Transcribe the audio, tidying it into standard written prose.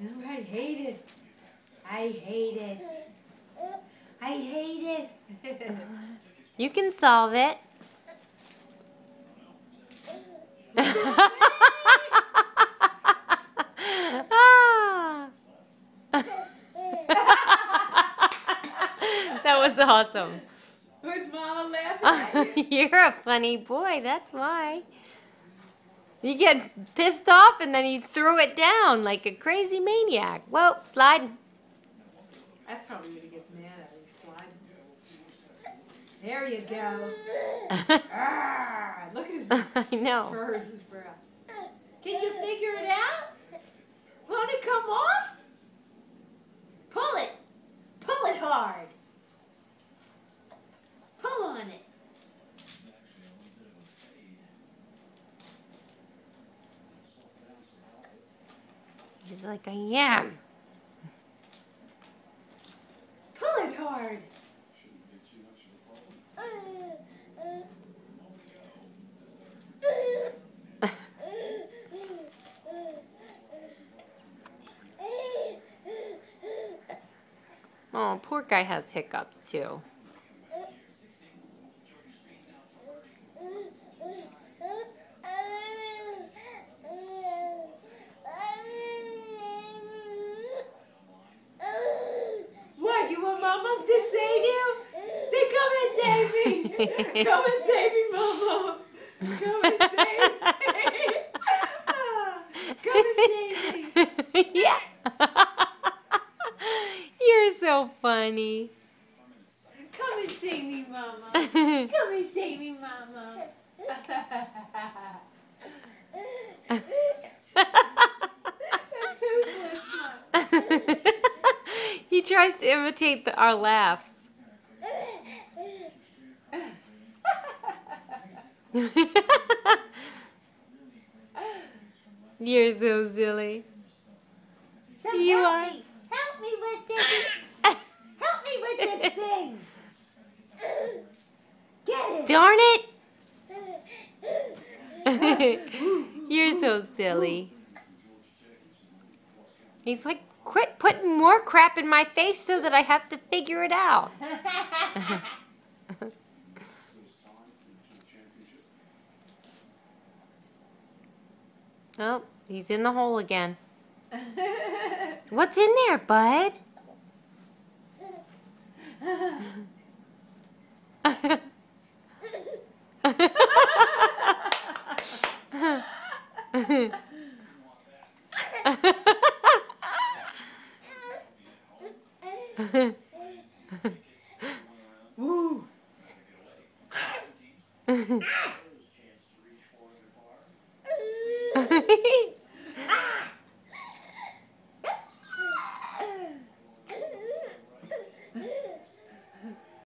Oh, I hate it. I hate it. I hate it. You can solve it. Ah. That was awesome. Was Mama laughing at you? You're a funny boy, that's why. You get pissed off and then you throw it down like a crazy maniac. Whoa, slide. That's probably when he gets mad at me. Slide. There you go. Look at his I know. furs, his brow. Can you figure it out? Want to come off? Pull it. Pull it hard. Pull on it. He's like, I am. Pull it hard. Oh, poor guy has hiccups too. What, you want Mama to save you? Say, come and save me. Come and save me, Mama. Come and save me. Come and save me. Yeah. You're so funny. Come and save me, Mama. Come and save me, Mama. That's too good. He tries to imitate our laughs. You're so silly. So You help are. me. Help me with this. Help me with this thing. Get it. Darn it. You're so silly. He's like, quit putting more crap in my face so that I have to figure it out. Oh, he's in the hole again. What's in there, bud? Woo.